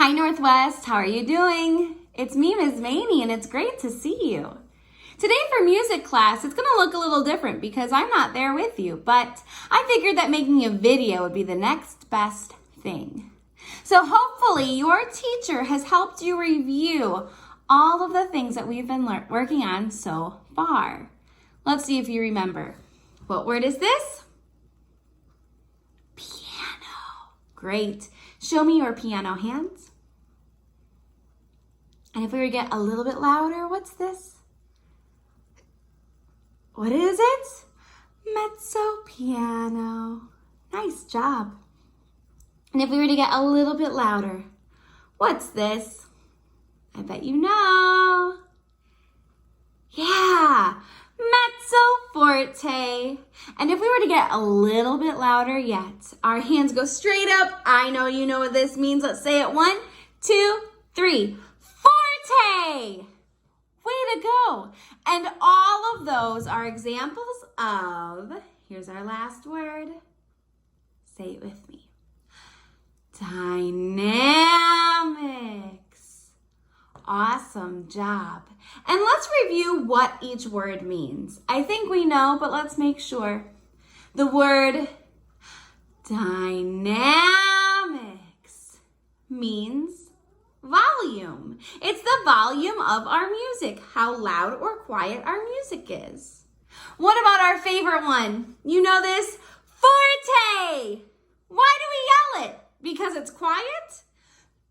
Hi, Northwest. How are you doing? It's me, Ms. Maney, and it's great to see you. Today for music class, it's going to look a little different because I'm not there with you, but I figured that making a video would be the next best thing. So hopefully your teacher has helped you review all of the things that we've been working on so far. Let's see if you remember. What word is this? Piano. Great. Show me your piano hands. And if we were to get a little bit louder, what's this? What is it? Mezzo piano. Nice job. And if we were to get a little bit louder, what's this? I bet you know. Yeah, mezzo forte. And if we were to get a little bit louder yet, our hands go straight up. I know you know what this means. Let's say it. 1, 2, 3. Forte. Way to go. And all of those are examples of, here's our last word. Say it with me. Dynamics. Awesome job. And let's review what each word means. I think we know, but let's make sure. The word dynamics means volume. It's the volume of our music, how loud or quiet our music is. What about our favorite one? You know this? Forte. Why do we yell it? Because it's quiet?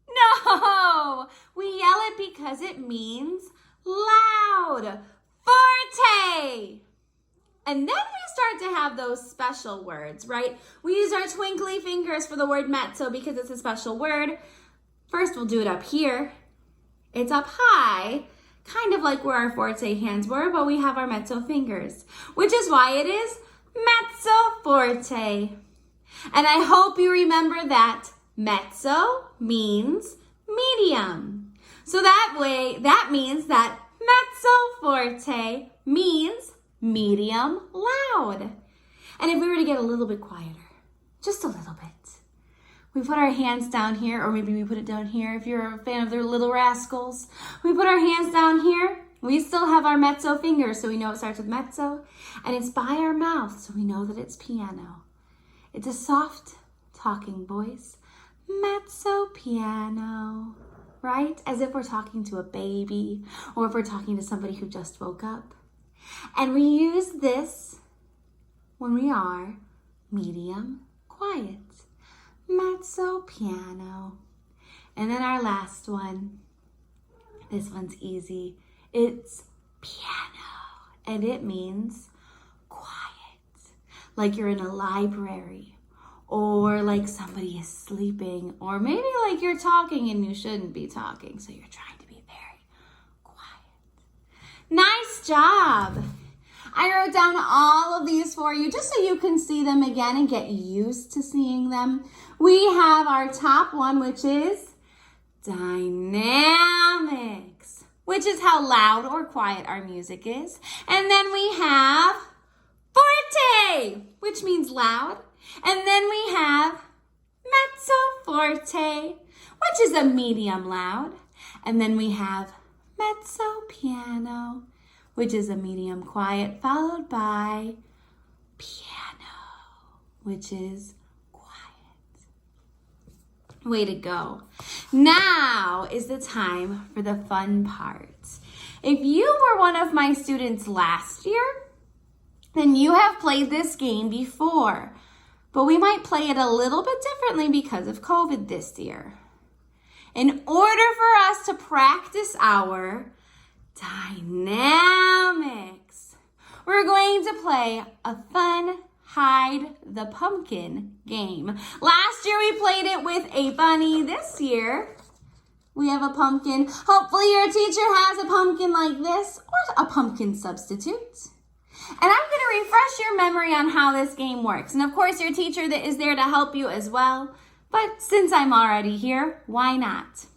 No, we yell it because it means loud. Forte. And then we start to have those special words, right? We use our twinkly fingers for the word mezzo because it's a special word. First, we'll do it up here. It's up high, kind of like where our forte hands were, but we have our mezzo fingers, which is why it is mezzo forte. And I hope you remember that mezzo means medium. So that means that mezzo forte means medium loud. And if we were to get a little bit quieter, just a little bit, we put our hands down here, or maybe we put it down here if you're a fan of their Little Rascals. We put our hands down here. We still have our mezzo fingers, so we know it starts with mezzo. And it's by our mouth, so we know that it's piano. It's a soft talking voice. Mezzo piano, right? As if we're talking to a baby or if we're talking to somebody who just woke up. And we use this when we are medium quiet. Mezzo piano. And then our last one. This one's easy. It's piano. And it means quiet. Like you're in a library. Or like somebody is sleeping. Or maybe like you're talking and you shouldn't be talking. So you're trying to be very quiet. Nice job. I wrote down all of these for you just so you can see them again and get used to seeing them. We have our top one, which is dynamics, which is how loud or quiet our music is. And then we have forte, which means loud. And then we have mezzo forte, which is a medium loud. And then we have mezzo piano, which is a medium quiet, followed by piano, which is quiet. Way to go. Now is the time for the fun part. If you were one of my students last year, then you have played this game before, but we might play it a little bit differently because of COVID this year. In order for us to practice our dynamics, we're going to play a fun hide the pumpkin game. Last year we played it with a bunny. This year we have a pumpkin. Hopefully your teacher has a pumpkin like this or a pumpkin substitute. And I'm going to refresh your memory on how this game works. And of course your teacher that is there to help you as well. But since I'm already here, why not?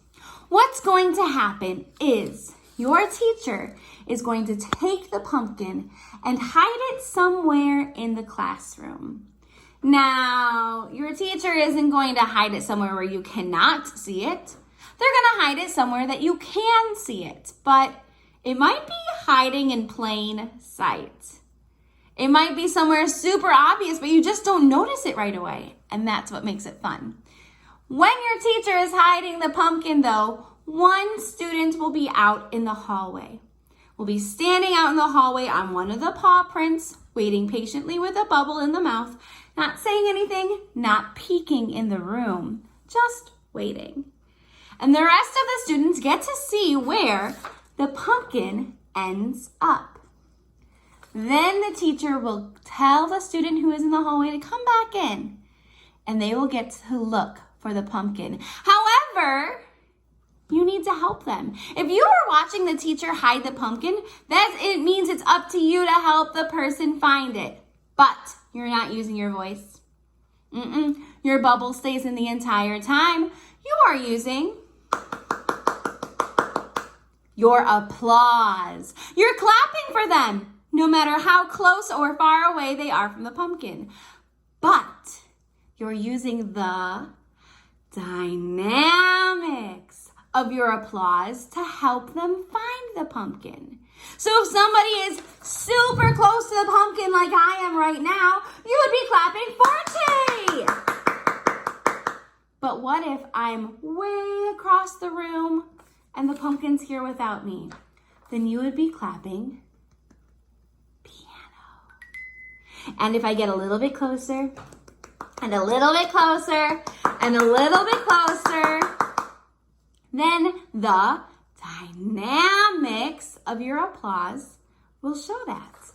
What's going to happen is your teacher is going to take the pumpkin and hide it somewhere in the classroom. Now, your teacher isn't going to hide it somewhere where you cannot see it, They're gonna hide it somewhere that you can see it, but it might be hiding in plain sight. It might be somewhere super obvious, but you just don't notice it right away. And that's what makes it fun. When your teacher is hiding the pumpkin, though, one student will be out in the hallway. Will be standing out in the hallway on one of the paw prints, waiting patiently with a bubble in the mouth, not saying anything, not peeking in the room, just waiting. And the rest of the students get to see where the pumpkin ends up. Then the teacher will tell the student who is in the hallway to come back in, and they will get to look for the pumpkin. However, you need to help them. If you are watching the teacher hide the pumpkin, it means it's up to you to help the person find it. But you're not using your voice. Your bubble stays in the entire time. You are using your applause. You're clapping for them, no matter how close or far away they are from the pumpkin. But you're using the dynamics of your applause to help them find the pumpkin. So if somebody is super close to the pumpkin like I am right now, you would be clapping forte. But what if I'm way across the room and the pumpkin's here without me? Then you would be clapping piano. And if I get a little bit closer, and a little bit closer, and a little bit closer, then the dynamics of your applause will show that.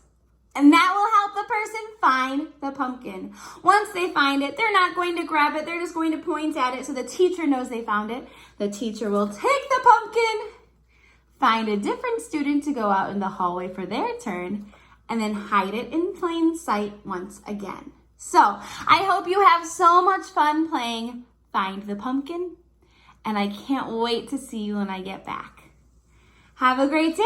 And that will help the person find the pumpkin. Once they find it, they're not going to grab it. They're just going to point at it so the teacher knows they found it. The teacher will take the pumpkin, find a different student to go out in the hallway for their turn, and then hide it in plain sight once again. So I hope you have so much fun playing Find the Pumpkin, and I can't wait to see you when I get back. Have a great day!